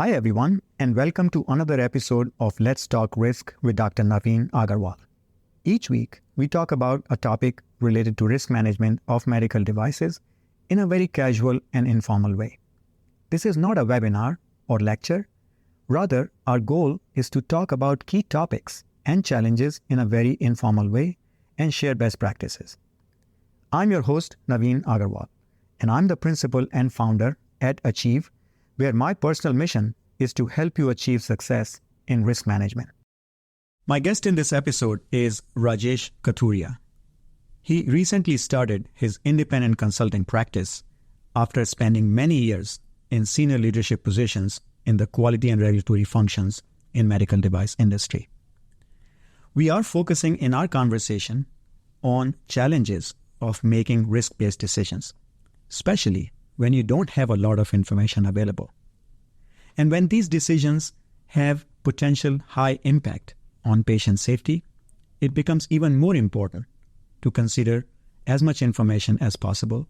Hi everyone, and welcome to another episode of Let's Talk Risk with Dr. Naveen Agarwal. Each week, we talk about a topic related to risk management of medical devices in a very casual and informal way. This is not a webinar or lecture. Rather, our goal is to talk about key topics and challenges in a very informal way and share best practices. I'm your host, Naveen Agarwal, and I'm the principal and founder at Achieve, where my personal mission is to help you achieve success in risk management. My guest in this episode is Rajesh Kathuria. He recently started his independent consulting practice after spending many years in senior leadership positions in the quality and regulatory functions in medical device industry. We are focusing in our conversation on challenges of making risk-based decisions, especially when you don't have a lot of information available. And when these decisions have potential high impact on patient safety, it becomes even more important to consider as much information as possible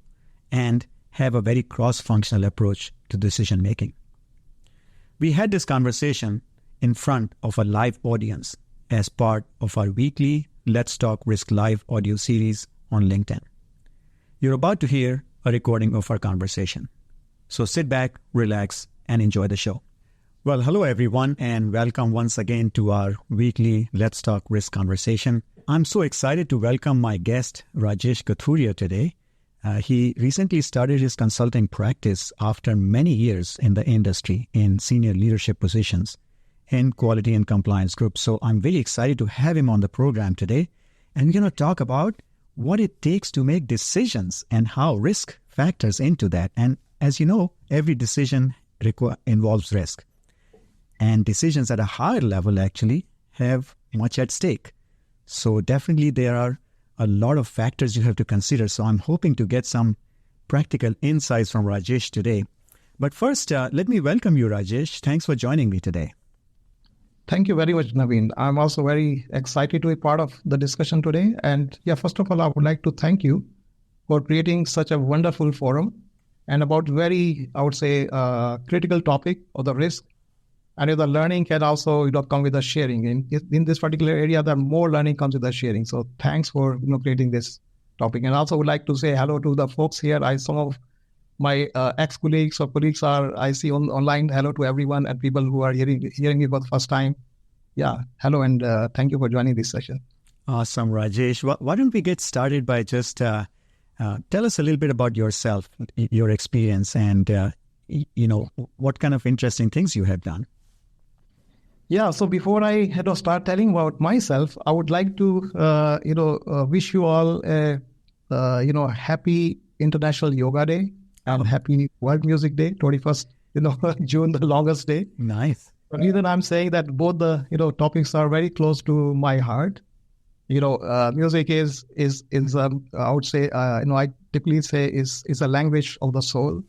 and have a very cross-functional approach to decision making. We had this conversation in front of a live audience as part of our weekly Let's Talk Risk Live audio series on LinkedIn. You're about to hear a recording of our conversation. So sit back, relax, and enjoy the show. Well, hello everyone, and welcome once again to our weekly Let's Talk Risk conversation. I'm so excited to welcome my guest, Rajesh Kathuria, today. He recently started his consulting practice after many years in the industry in senior leadership positions in quality and compliance groups. So I'm very excited to have him on the program today. And we're going to talk about what it takes to make decisions and how risk factors into that. And as you know, every decision involves risk. And decisions at a higher level actually have much at stake. So definitely there are a lot of factors you have to consider. So I'm hoping to get some practical insights from Rajesh today. But first, let me welcome you, Rajesh. Thanks for joining me today. Thank you very much, Naveen. I'm also very excited to be part of the discussion today. And first of all, I would like to thank you for creating such a wonderful forum and about very, I would say, critical topic of the risk. And the learning can also come with the sharing. In this particular area, the more learning comes with the sharing. So thanks for creating this topic. And also would like to say hello to the folks here. Some of my ex-colleagues or colleagues I see online. Hello to everyone and people who are hearing me for the first time. Hello and thank you for joining this session. Awesome, Rajesh. Why don't we get started by just tell us a little bit about yourself, your experience, and what kind of interesting things you have done. So before I start telling about myself, I would like to wish you all a happy International Yoga Day and happy World Music Day, 21st June, the longest day. Nice. The reason I'm saying that both the topics are very close to my heart. Music is I would say I typically say is a language of the soul,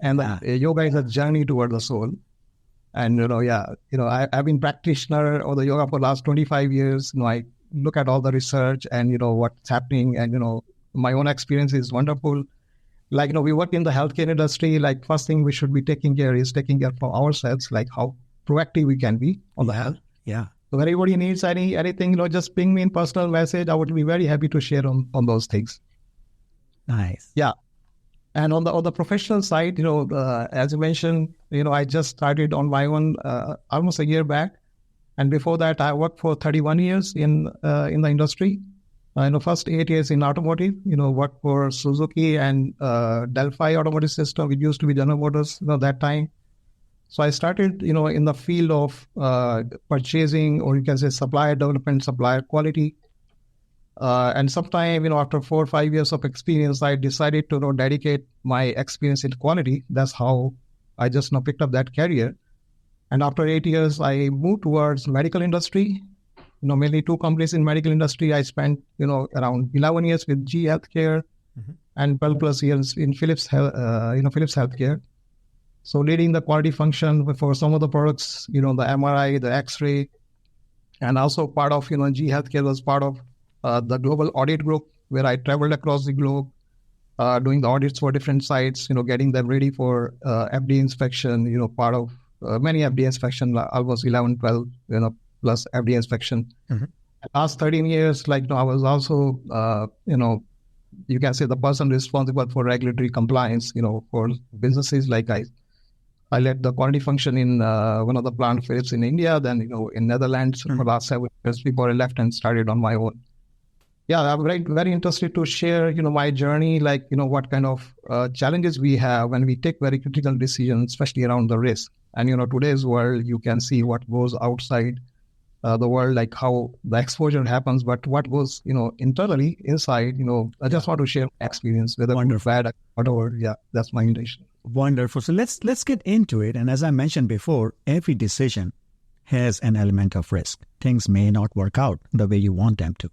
and yoga is a journey toward the soul. And I've been practitioner of the yoga for the last 25 years. I look at all the research and what's happening, and my own experience is wonderful. Like we work in the healthcare industry. Like first thing we should be taking care for ourselves, like how proactive we can be on the health. Yeah. So if anybody needs anything, just ping me in personal message. I would be very happy to share on those things. Nice. Yeah. And on the professional side, as you mentioned, I just started on my own almost a year back. And before that, I worked for 31 years in the industry. First 8 years in automotive, worked for Suzuki and Delphi Automotive System. It used to be General Motors, that time. So I started, in the field of purchasing, or you can say supplier development, supplier quality. And sometime, after 4 or 5 years of experience, I decided to dedicate my experience in quality. That's how I just picked up that career. And after 8 years, I moved towards medical industry. Mainly 2 companies in medical industry. I spent, around 11 years with GE Healthcare and 12 plus years in Philips Healthcare. So leading the quality function for some of the products, the MRI, the X-ray, and also part of, GE Healthcare was part of the global audit group where I traveled across the globe, doing the audits for different sites, getting them ready for FDA inspection, part of many FDA inspection, almost 11, 12, plus FDA inspection. Mm-hmm. Last 13 years, I was also, you can say the person responsible for regulatory compliance, for businesses. I led the quality function in one of the plant Philips in India, then, in Netherlands for last 7 years before I left and started on my own. Yeah, I'm very, very interested to share, my journey, what kind of challenges we have when we take very critical decisions, especially around the risk. And, today's world, you can see what goes outside the world, like how the exposure happens, but what goes, internally, inside, I just want to share my experience, whether good, bad, whatever. Yeah, that's my intention. Wonderful. So let's get into it. And as I mentioned before, every decision has an element of risk. Things may not work out the way you want them to.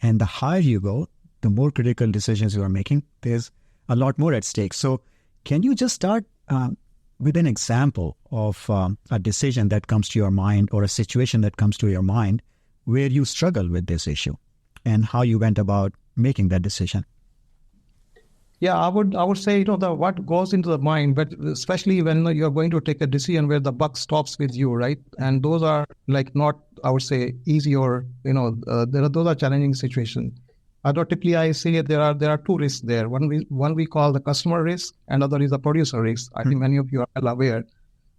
And the higher you go, the more critical decisions you are making, there's a lot more at stake. So can you just start with an example of a decision that comes to your mind or a situation that comes to your mind where you struggle with this issue and how you went about making that decision? Yeah, I would say, what goes into the mind, but especially when you're going to take a decision where the buck stops with you, right? And those are not, I would say, easy or, those are challenging situations. Typically, I say there are two risks there. One we call the customer risk, and other is the producer risk. I think many of you are well aware.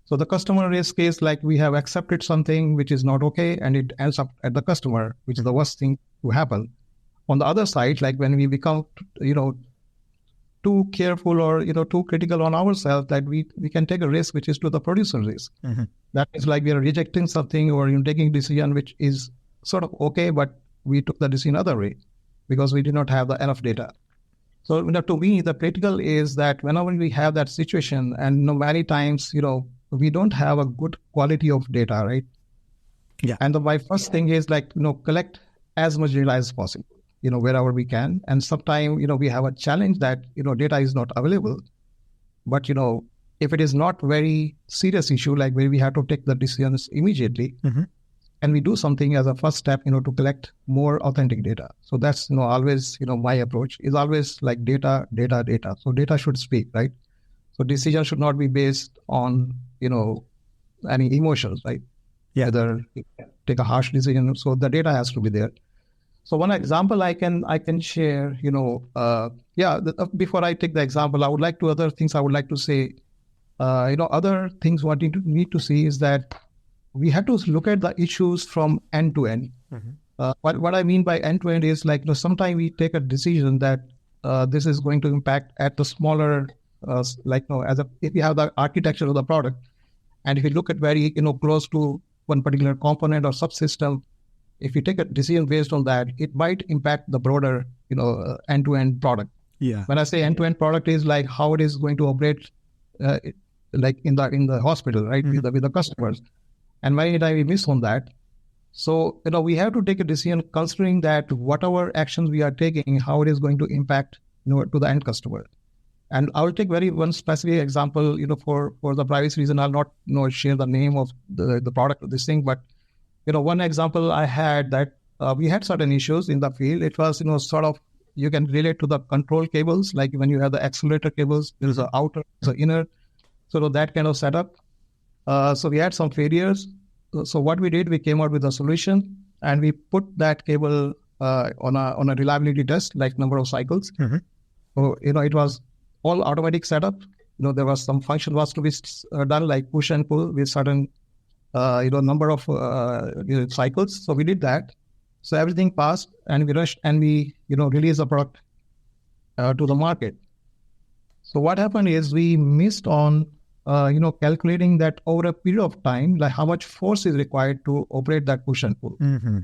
So the customer risk is we have accepted something which is not okay, and it ends up at the customer, which is the worst thing to happen. On the other side, when we become, too careful or, too critical on ourselves, that we can take a risk which is to the producer risk. Mm-hmm. That is we are rejecting something or taking a decision which is sort of okay, but we took the decision other way because we did not have enough data. So, to me, the critical is that whenever we have that situation, and many times, we don't have a good quality of data, right? Yeah. And my first thing is collect as much data as possible, wherever we can. And sometimes, we have a challenge that, data is not available. But, if it is not very serious issue, where we have to take the decisions immediately, mm-hmm. and we do something as a first step, to collect more authentic data. So that's, always, my approach is always data. So data should speak, right? So decision should not be based on, any emotions, right? Yeah. Whether take a harsh decision. So the data has to be there. So one example I can share, before I take the example, I would like to say, other things what you need to see is that we have to look at the issues from end to end. Mm-hmm. What I mean by end to end is sometimes we take a decision that this is going to impact at the smaller, if you have the architecture of the product, and if you look at very, close to one particular component or subsystem, if you take a decision based on that, it might impact the broader, end-to-end product. Yeah. When I say end-to-end product is how it is going to operate, in the hospital, right, mm-hmm. with the customers. And many times we miss on that. So, we have to take a decision considering that whatever actions we are taking, how it is going to impact, to the end customer. And I will take one specific example, for the privacy reason, I'll not, share the name of the product of this thing, but one example I had that we had certain issues in the field. It was, sort of, you can relate to the control cables, like when you have the accelerator cables, there's an outer, there's an inner, so that kind of setup. So we had some failures. So what we did, we came out with a solution and we put that cable on a reliability test, number of cycles. Mm-hmm. So, it was all automatic setup. There was some function was to be done like push and pull with certain number of cycles. So we did that. So everything passed and we rushed and we, released the product to the market. So what happened is we missed on, calculating that over a period of time, how much force is required to operate that push and pull. Mm-hmm.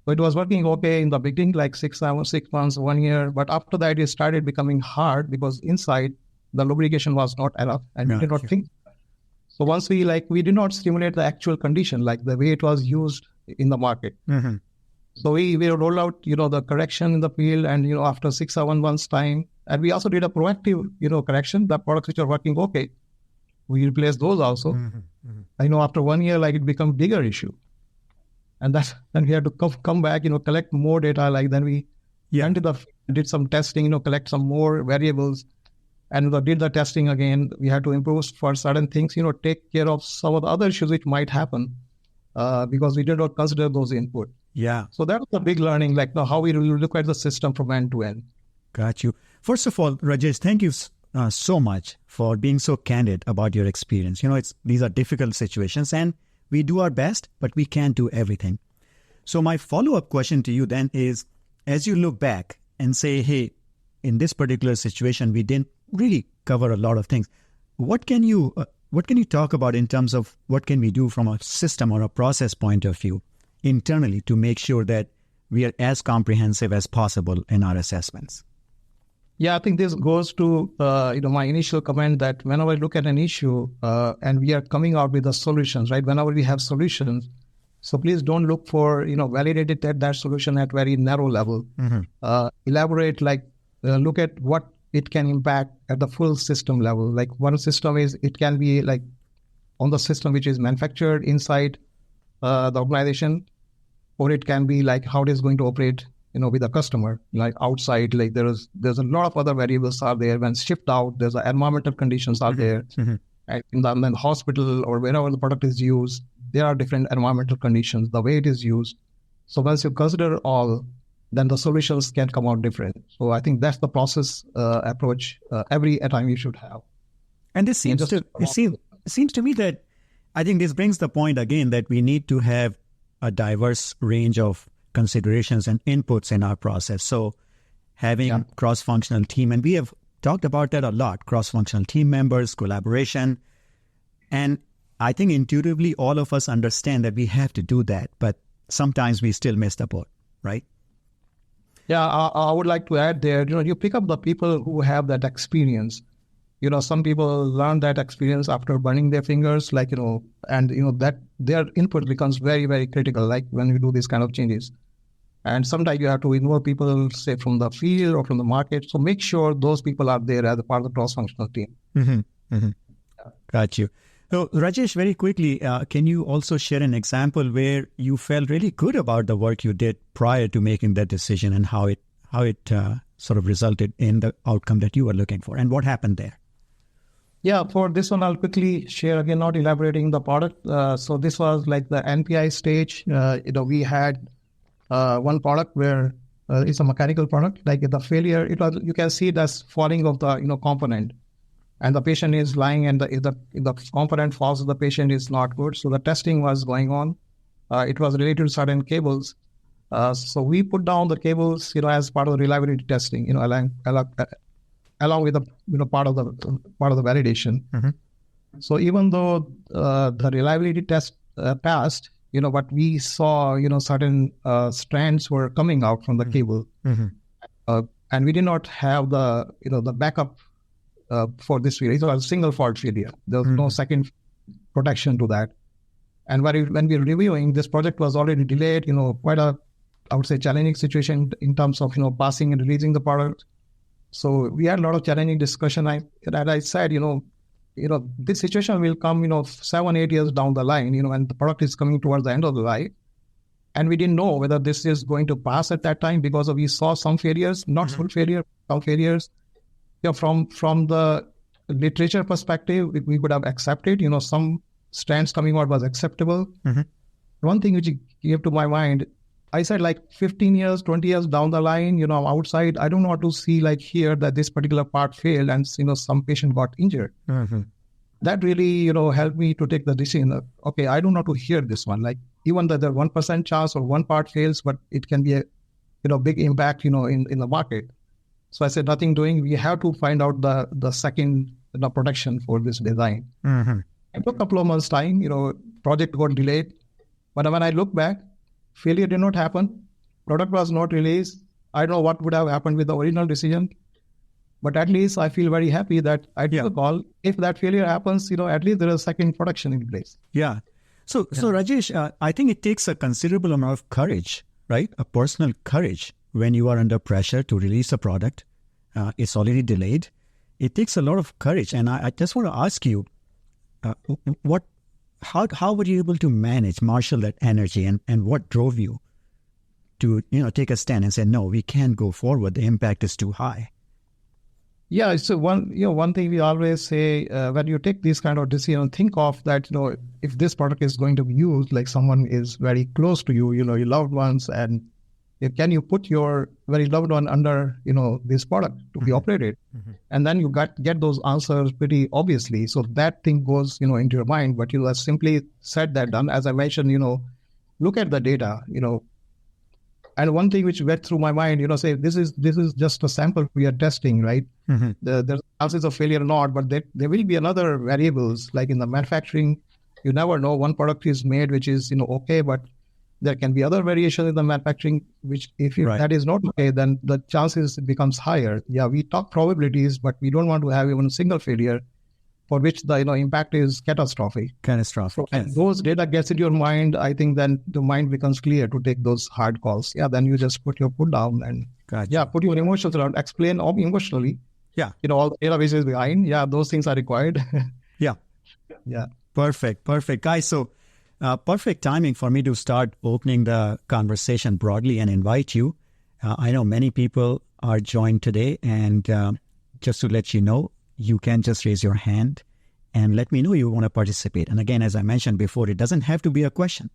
So it was working okay in the beginning, 6 months, 1 year. But after that, it started becoming hard because inside the lubrication was not enough and we did not think. So once we did not simulate the actual condition, the way it was used in the market. Mm-hmm. So we rolled out, the correction in the field and, after 6 or 1 month's time, and we also did a proactive, correction, the products which are working okay. We replaced those also. Mm-hmm. Mm-hmm. After 1 year, it become bigger issue. And then we had to come back, collect more data. Then we went to did some testing, collect some more variables. and we did the testing again. We had to improve for certain things, take care of some of the other issues which might happen because we did not consider those input. Yeah. So that was a big learning, like how we look at the system from end to end. Got you. First of all, Rajesh, thank you so much for being so candid about your experience. These are difficult situations and we do our best, but we can't do everything. So my follow-up question to you then is, as you look back and say, hey, in this particular situation, we didn't really cover a lot of things. What can you talk about in terms of what can we do from a system or a process point of view internally to make sure that we are as comprehensive as possible in our assessments? Yeah, I think this goes to my initial comment that whenever I look at an issue and we are coming out with the solutions, right? Whenever we have solutions, so please don't look for validated that solution at very narrow level. Elaborate, look at what it can impact at the full system level. Like one system is, it can be like on the system which is manufactured inside the organization, or it can be like how it is going to operate, with the customer, like outside. Like there's a lot of other variables are there. When shipped out, there's environmental conditions are there. Right? In the hospital or wherever the product is used, there are different environmental conditions, the way it is used. So once you consider all, then the solutions can come out different. So I think that's the process approach every time you should have. And this seems to me that I think this brings the point again that we need to have a diverse range of considerations and inputs in our process. So having cross-functional team, and we have talked about that a lot, cross-functional team members, collaboration. And I think intuitively all of us understand that we have to do that, but sometimes we still miss the boat, right? Yeah, I would like to add there, you pick up the people who have that experience. Some people learn that experience after burning their fingers, that their input becomes very, very critical, like when we do these kind of changes. And sometimes you have to involve people, say, from the field or from the market. So make sure those people are there as a part of the cross-functional team. Got you. So, Rajesh, very quickly, can you also share an example where you felt really good about the work you did prior to making that decision and how it sort of resulted in the outcome that you were looking for, and what happened there? Yeah, for this one, I'll quickly share again, not elaborating the product. So this was like the NPI stage. We had one product where it's a mechanical product. Like the failure, you can see it as falling of the component, and the patient is lying, and the component falls. The patient is not good. So the testing was going on. It was related to certain cables. So we put down the cables, as part of the reliability testing. Along with the part of the validation. So even though the reliability test passed, but we saw certain strands were coming out from the cable, and we did not have the backup for this failure. It was a single fault failure. There was no second protection to that. And when we were reviewing, this project was already delayed. Quite a, I would say, challenging situation in terms of passing and releasing the product. So we had a lot of challenging discussion. I said, this situation will come, 7-8 years down the line, and the product is coming towards the end of the life. And we didn't know whether this is going to pass at that time because we saw some failures, not full failure, some failures. From the literature perspective, we could have accepted, some strands coming out was acceptable. One thing which came to my mind, I said 15 years, 20 years down the line, I'm outside, I don't want to see here that this particular part failed and, some patient got injured. That really, helped me to take the decision. Okay, I don't want to hear this one. Even though there's 1% chance or one part fails, but it can be a, big impact, in the market. So I said, nothing doing. We have to find out the second protection for this design. It took a couple of months' time, project got delayed. But when I look back, failure did not happen. Product was not released. I don't know what would have happened with the original decision. But at least I feel very happy that I took a call. If that failure happens, at least there is second production in place. Yeah. So Rajesh, I think it takes a considerable amount of courage, right? A personal courage when you are under pressure to release a product. It's already delayed. It takes a lot of courage. And I just want to ask you, how were you able to marshal that energy, and what drove you to take a stand and say, no, we can't go forward. The impact is too high. Yeah, so one thing we always say when you take this kind of decision, think of that, if this product is going to be used, like someone is very close to you, your loved ones, and can you put your very loved one under, this product to be operated? And then you get those answers pretty obviously. So that thing goes, into your mind, but you have simply said that done. As I mentioned, look at the data, and one thing which went through my mind, say this is just a sample we are testing, right? There's chances of failure or not, but there will be another variables, like in the manufacturing, you never know. One product is made which is okay, but there can be other variations in the manufacturing, which if that is not okay, then the chances becomes higher. Yeah, we talk probabilities, but we don't want to have even a single failure for which the impact is catastrophic. Catastrophic. So, and those data gets into your mind, I think then the mind becomes clear to take those hard calls. Yeah, then you just put your foot down and put your emotions around, explain emotionally. Yeah. All the databases behind. Yeah, those things are required. Yeah. Yeah. Perfect, guys. So perfect timing for me to start opening the conversation broadly and invite you. I know many people are joined today, and just to let you know, you can just raise your hand and let me know you want to participate. And again, as I mentioned before, it doesn't have to be a question.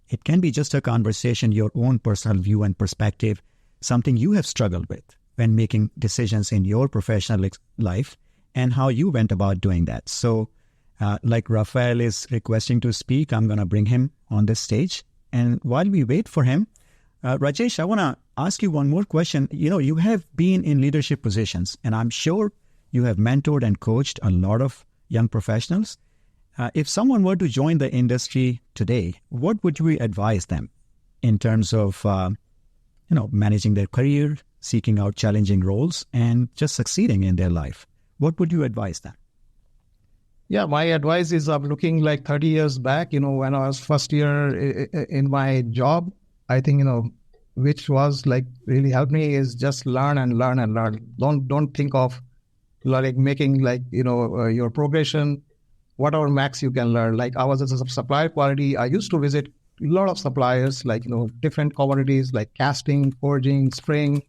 It can be just a conversation, your own personal view and perspective, something you have struggled with when making decisions in your professional life and how you went about doing that. So like Rafael is requesting to speak, I'm going to bring him on this stage. And while we wait for him, Rajesh, I want to ask you one more question. You have been in leadership positions, and I'm sure you have mentored and coached a lot of young professionals. If someone were to join the industry today, what would you advise them in terms of, managing their career, seeking out challenging roles, and just succeeding in their life? What would you advise them? Yeah, my advice is I'm looking like 30 years back, when I was first year in my job, I think, which was like really helped me is just learn and learn and learn. Don't think of like making your progression, whatever max you can learn. Like I was as a supplier quality, I used to visit a lot of suppliers, like, different commodities like casting, forging, spraying.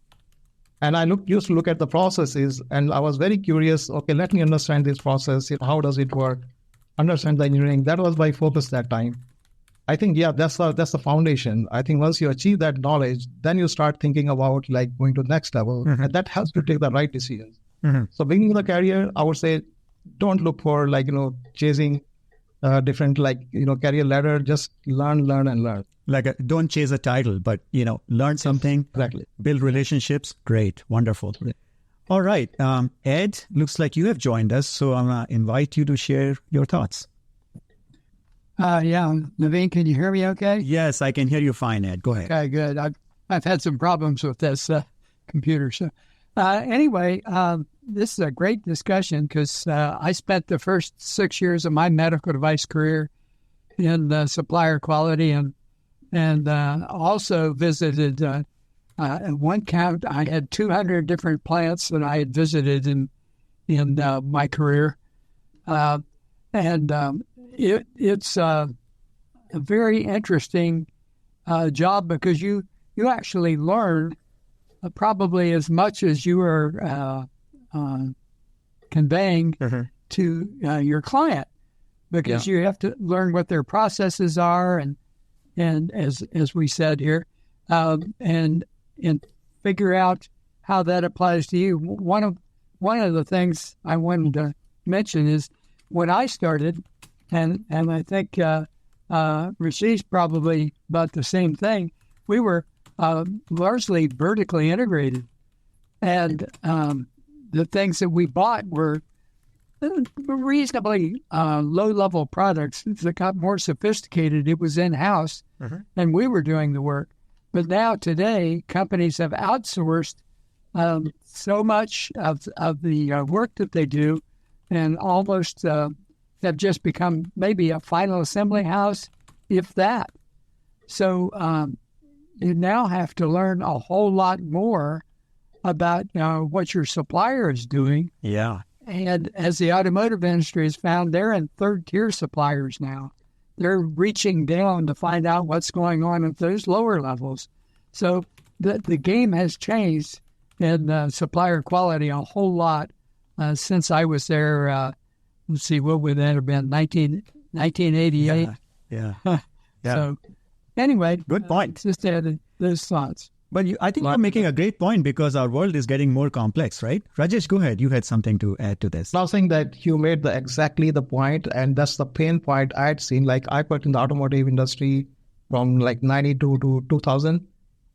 And I used to look at the processes, and I was very curious. Okay, let me understand this process. How does it work? Understand the engineering. That was my focus that time. I think, that's the foundation. I think once you achieve that knowledge, then you start thinking about like going to the next level, and that helps you take the right decisions. So beginning the career, I would say, don't look for chasing different career ladder. Just learn and learn. Don't chase a title, but learn something. Exactly. Build relationships. Great, wonderful. Yeah. All right, Ed, looks like you have joined us, so I'm gonna invite you to share your thoughts. Yeah, Naveen, can you hear me? Okay. Yes, I can hear you fine, Ed. Go ahead. Okay, good. I've had some problems with this computer, so. Anyway, this is a great discussion because I spent the first 6 years of my medical device career in supplier quality and also visited, at one count, I had 200 different plants that I had visited in my career. It's a very interesting job because you actually learn probably as much as you are conveying to your client, because you have to learn what their processes are and as we said here, and figure out how that applies to you. One of the things I wanted to mention is when I started, and I think Rajesh probably about the same thing. We were largely vertically integrated, and the things that we bought were reasonably low-level products. As it got more sophisticated, it was in-house, and we were doing the work. But now, today, companies have outsourced so much of the work that they do, and almost have just become maybe a final assembly house, if that. So you now have to learn a whole lot more about what your supplier is doing. Yeah. And as the automotive industry has found, they're in third-tier suppliers now. They're reaching down to find out what's going on at those lower levels. So the game has changed in supplier quality a whole lot. since I was there. Let's see, what would that have been? 1988. Yeah. So anyway, Good point. Just added those thoughts. But I think you're making a great point because our world is getting more complex, right? Rajesh, go ahead. You had something to add to this. Now, saying that you made exactly the point, and that's the pain point I had seen. Like I worked in the automotive industry from like 92 to 2000.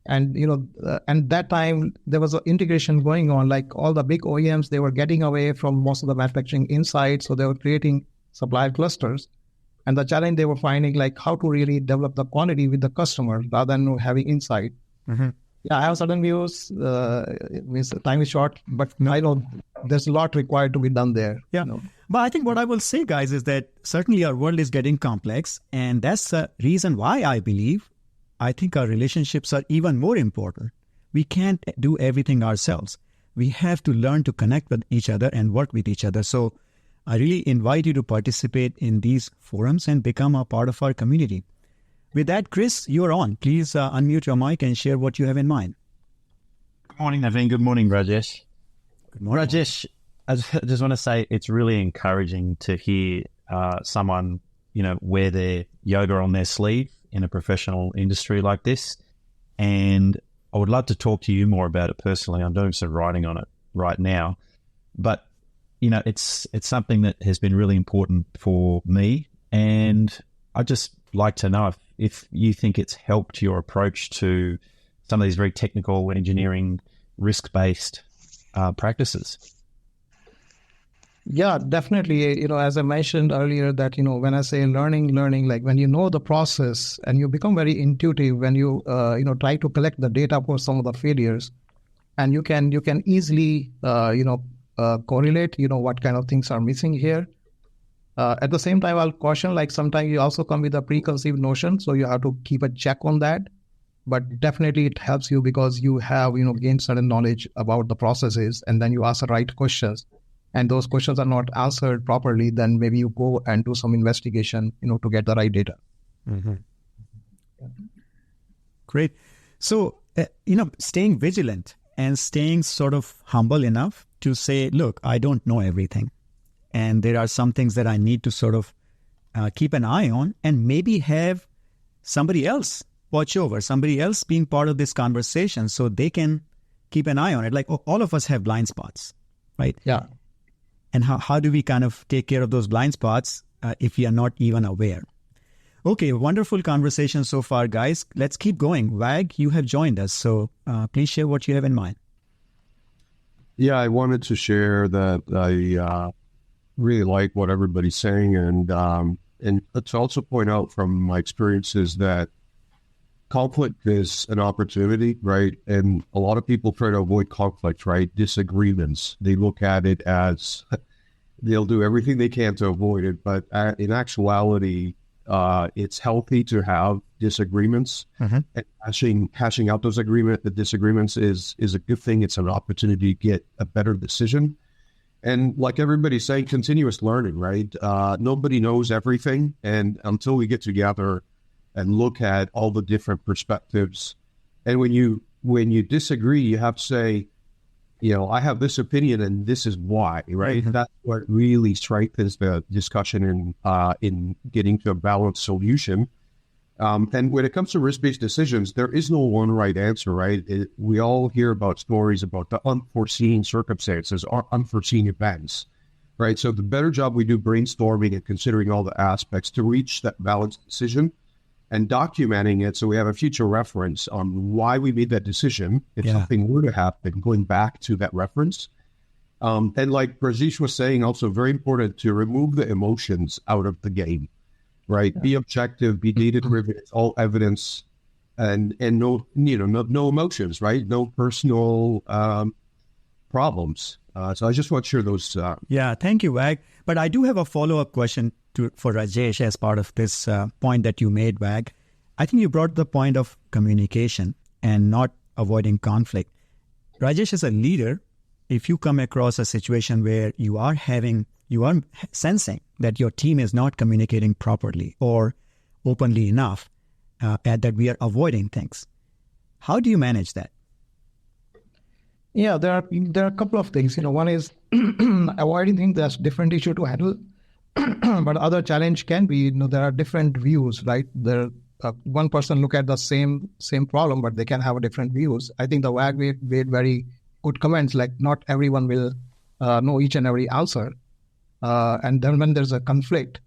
And, and that time there was an integration going on, like all the big OEMs, they were getting away from most of the manufacturing inside. So they were creating supplier clusters. And the challenge they were finding, like how to really develop the quantity with the customer rather than having insight. Mm-hmm. Yeah, I have certain views. Time is short, but I know there's a lot required to be done there. Yeah. But I think what I will say, guys, is that certainly our world is getting complex. And that's the reason why I think our relationships are even more important. We can't do everything ourselves. We have to learn to connect with each other and work with each other. So I really invite you to participate in these forums and become a part of our community. With that, Chris, you're on. Please unmute your mic and share what you have in mind. Good morning, Naveen. Good morning, Rajesh. Good morning. Rajesh, I just want to say it's really encouraging to hear someone, wear their yoga on their sleeve in a professional industry like this. And I would love to talk to you more about it personally. I'm doing some writing on it right now. But, it's something that has been really important for me. And I just like to know if you think it's helped your approach to some of these very technical engineering risk-based practices. Yeah, definitely. As I mentioned earlier that, when I say learning, like when you know the process and you become very intuitive when you, try to collect the data for some of the failures, and you can easily, correlate, what kind of things are missing here. At the same time, I'll caution, like sometimes you also come with a preconceived notion. So you have to keep a check on that. But definitely it helps you because you have, gained certain knowledge about the processes, and then you ask the right questions. And those questions are not answered properly, then maybe you go and do some investigation, to get the right data. Mm-hmm. Great. So, staying vigilant and staying sort of humble enough to say, look, I don't know everything. And there are some things that I need to sort of keep an eye on and maybe have somebody else watch over, somebody else being part of this conversation so they can keep an eye on it. Like all of us have blind spots, right? Yeah. And how do we kind of take care of those blind spots if we are not even aware? Okay, wonderful conversation so far, guys. Let's keep going. Wag, you have joined us, so please share what you have in mind. Yeah, I wanted to share that I really like what everybody's saying, and let's also point out from my experiences that conflict is an opportunity, right? And a lot of people try to avoid conflict, right? Disagreements. They look at it as they'll do everything they can to avoid it, but in actuality, it's healthy to have disagreements. Mm-hmm. And hashing out those disagreements is a good thing. It's an opportunity to get a better decision. And like everybody's saying, continuous learning, right? Nobody knows everything. And until we get together and look at all the different perspectives, and when you disagree, you have to say, I have this opinion and this is why, right? Mm-hmm. That's what really strengthens the discussion in getting to a balanced solution. And when it comes to risk-based decisions, there is no one right answer, right? We all hear about stories about the unforeseen circumstances or unforeseen events, right? So the better job we do brainstorming and considering all the aspects to reach that balanced decision and documenting it so we have a future reference on why we made that decision if something were to happen, going back to that reference. And like Rajesh was saying, also very important to remove the emotions out of the game. Right, be objective, be data-driven. It's all evidence, and no emotions. Right, no personal problems. So I just want to share those. Yeah, thank you, Wag. But I do have a follow-up question for Rajesh as part of this point that you made, Wag. I think you brought the point of communication and not avoiding conflict. Rajesh, as a leader, if you come across a situation where you are sensing that your team is not communicating properly or openly enough, and that we are avoiding things, how do you manage that? Yeah, there are a couple of things. One is avoiding things, that's different issue to handle. But other challenge can be, there are different views, right? There, one person look at the same problem, but they can have a different views. I think the WAG made very good comments, like not everyone will know each and every answer. And then when there's a conflict,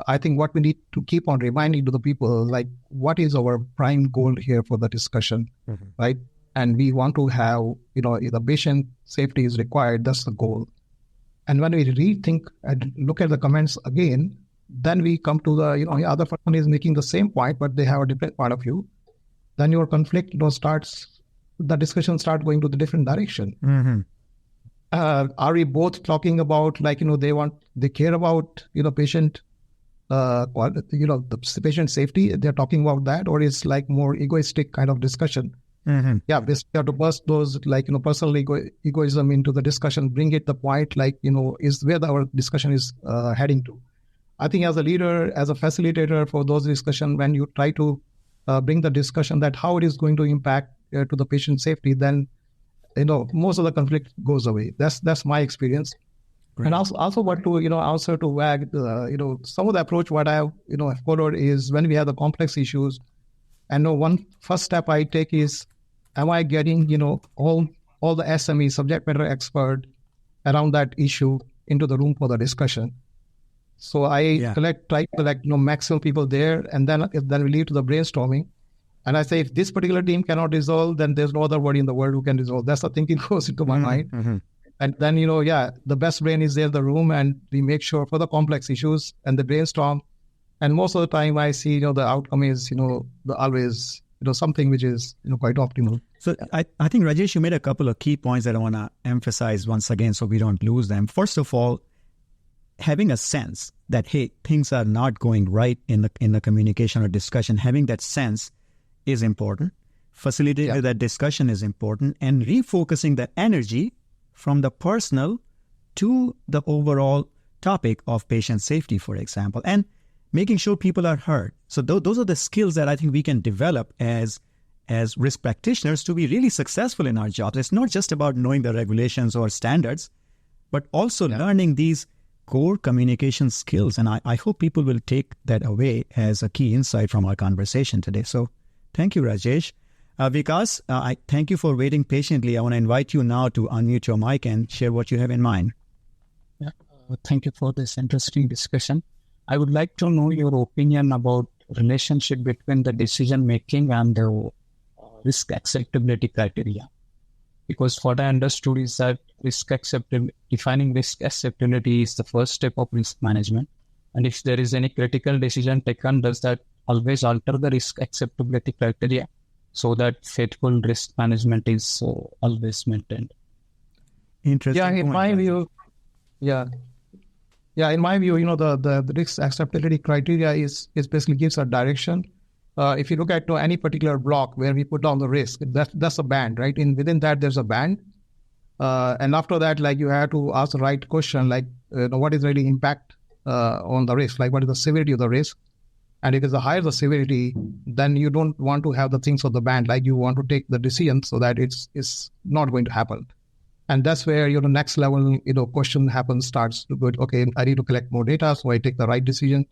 I think what we need to keep on reminding to the people, like, what is our prime goal here for the discussion, right? And we want to have, if the patient safety is required, that's the goal. And when we rethink and look at the comments again, then we come to the, the other person is making the same point, but they have a different point of view. Then your conflict, the discussion start going to the different direction. Are we both talking about, like, they care about, patient, the patient safety? They're talking about that, or is like more egoistic kind of discussion? Yeah, we have to burst those, like, personal egoism into the discussion, bring it the point, like, is where our discussion is heading to. I think as a leader, as a facilitator for those discussions, when you try to bring the discussion that how it is going to impact to the patient safety, then, most of the conflict goes away. That's my experience. Great. And also what to, answer to WAG, some of the approach what I have, followed is when we have the complex issues, and one first step I take is, am I getting, all the SME, subject matter expert around that issue into the room for the discussion? So I try to collect, maximum people there, and then we lead to the brainstorming. And I say, if this particular team cannot resolve, then there's no other body in the world who can resolve. That's the thinking goes into my mind. And then, the best brain is there in the room, and we make sure for the complex issues and the brainstorm. And most of the time I see, the outcome is, always, something which is, quite optimal. So I think, Rajesh, you made a couple of key points that I want to emphasize once again so we don't lose them. First of all, having a sense that, hey, things are not going right in the communication or discussion, having that sense is important. Facilitating that discussion is important, and refocusing the energy from the personal to the overall topic of patient safety, for example, and making sure people are heard. So those are the skills that I think we can develop as risk practitioners to be really successful in our jobs. It's not just about knowing the regulations or standards, but also learning these core communication skills. And I hope people will take that away as a key insight from our conversation today. So thank you, Rajesh. Vikas, I thank you for waiting patiently. I want to invite you now to unmute your mic and share what you have in mind. Yeah, thank you for this interesting discussion. I would like to know your opinion about relationship between the decision making and the risk acceptability criteria. Because what I understood is that defining risk acceptability is the first step of risk management. And if there is any critical decision taken, does that always alter the risk acceptability criteria so that faithful risk management is always maintained? Interesting. Yeah, in my view, in my view, the risk acceptability criteria is basically gives a direction. If you look at any particular block where we put down the risk, that's a band, right? Within that, there's a band. And after that, like, you have to ask the right question, like, what is really impact on the risk? Like, what is the severity of the risk? And if it's a higher the severity, then you don't want to have the things of the band. Like, you want to take the decision so that it's not going to happen. And that's where your next level, question starts to go, okay, I need to collect more data, so I take the right decision.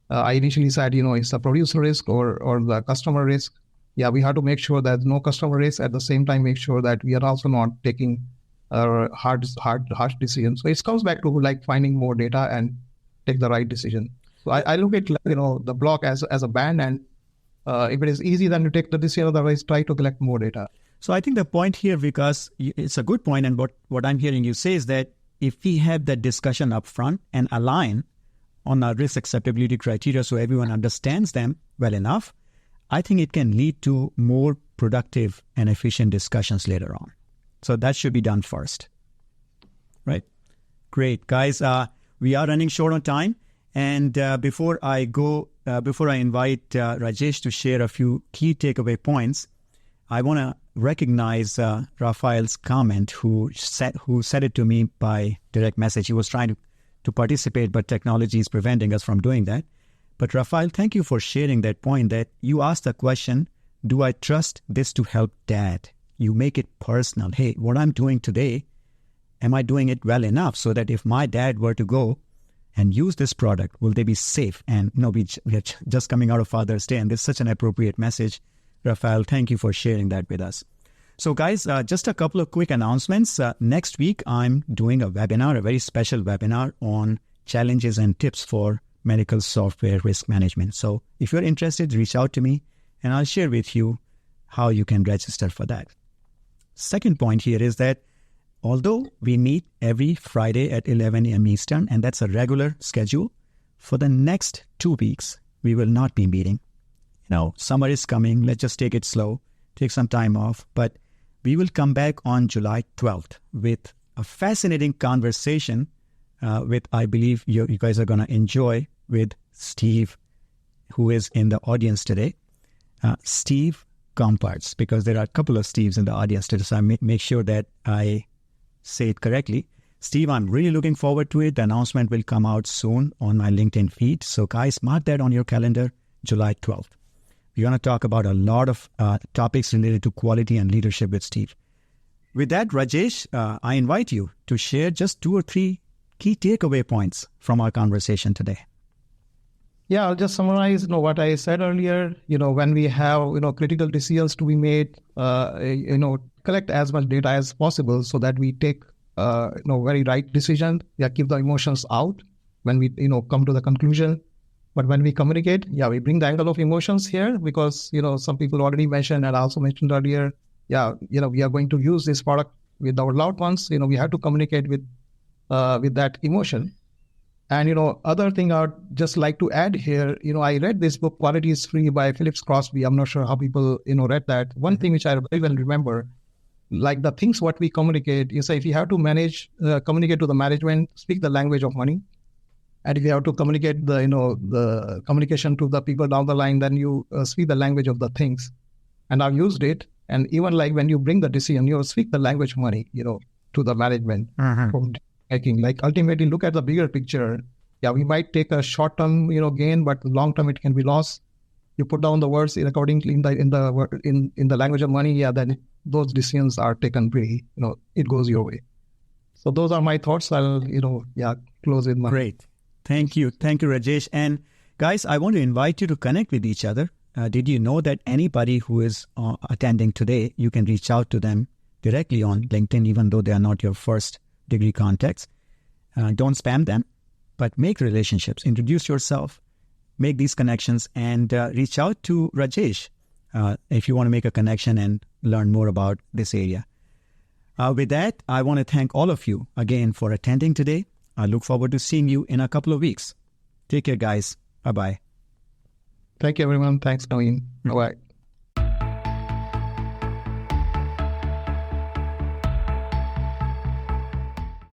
I initially said, it's the producer risk or the customer risk. Yeah, we have to make sure that no customer risk. At the same time, make sure that we are also not taking harsh decisions. So it comes back to like finding more data and take the right decision. So I look at the block as a band, and if it is easy, then you take the decision. Otherwise, try to collect more data. So I think the point here, Vikas, it's a good point, and what I'm hearing you say is that if we have that discussion up front and align on our risk acceptability criteria so everyone understands them well enough, I think it can lead to more productive and efficient discussions later on. So that should be done first. Right? Great. Guys, we are running short on time. And before I invite Rajesh to share a few key takeaway points, I want to recognize Raphael's comment who said it to me by direct message. He was trying to participate, but technology is preventing us from doing that. But Raphael, thank you for sharing that point that you asked the question, do I trust this to help Dad? You make it personal. Hey, what I'm doing today am I doing it well enough so that if my dad were to go and use this product, will they be safe? And we are just coming out of Father's Day, and this is such an appropriate message. Rafael, thank you for sharing that with us. So guys, just a couple of quick announcements. Next week, I'm doing a webinar, a very special webinar on challenges and tips for medical software risk management. So if you're interested, reach out to me and I'll share with you how you can register for that. Second point here is that although we meet every Friday at 11 a.m. Eastern, and that's a regular schedule, for the next 2 weeks, we will not be meeting. Summer is coming. Let's just take it slow, take some time off. But we will come back on July 12th with a fascinating conversation with, I believe you guys are going to enjoy, with Steve, who is in the audience today. Steve Comparts, because there are a couple of Steves in the audience today, so I make sure that I say it correctly. Steve, I'm really looking forward to it. The announcement will come out soon on my LinkedIn feed. So guys, mark that on your calendar, July 12th. We're going to talk about a lot of topics related to quality and leadership with Steve. With that, Rajesh, I invite you to share just 2 or 3 key takeaway points from our conversation today. Yeah, I'll just summarize what I said earlier. When we have critical decisions to be made, collect as much data as possible so that we take very right decision. Keep the emotions out when we come to the conclusion. But when we communicate, we bring the angle of emotions here because some people already mentioned, and I also mentioned earlier. We are going to use this product with our loved ones. We have to communicate with that emotion. And, other thing I'd just like to add here, I read this book, Quality is Free by Phillips Crosby. I'm not sure how people, read that. One thing which I very well remember, like the things what we communicate, you say if you have to communicate to the management, speak the language of money. And if you have to communicate the communication to the people down the line, then you speak the language of the things. And I've used it. And even like when you bring the decision, you speak the language of money, to the management. Making. Like ultimately look at the bigger picture. We might take a short-term, gain, but long-term it can be loss. You put down the words accordingly in the language of money. Then those decisions are taken pretty. It goes your way. So those are my thoughts. I'll close with my. Great, thank you, Rajesh. And guys, I want to invite you to connect with each other. Did you know that anybody who is attending today, you can reach out to them directly on LinkedIn, even though they are not your first degree contacts. Don't spam them, but make relationships, introduce yourself, make these connections, and reach out to Rajesh if you want to make a connection and learn more about this area. With that, I want to thank all of you again for attending today. I look forward to seeing you in a couple of weeks. Take care, guys. Bye-bye. Thank you, everyone. Thanks, Naveen. Bye-bye.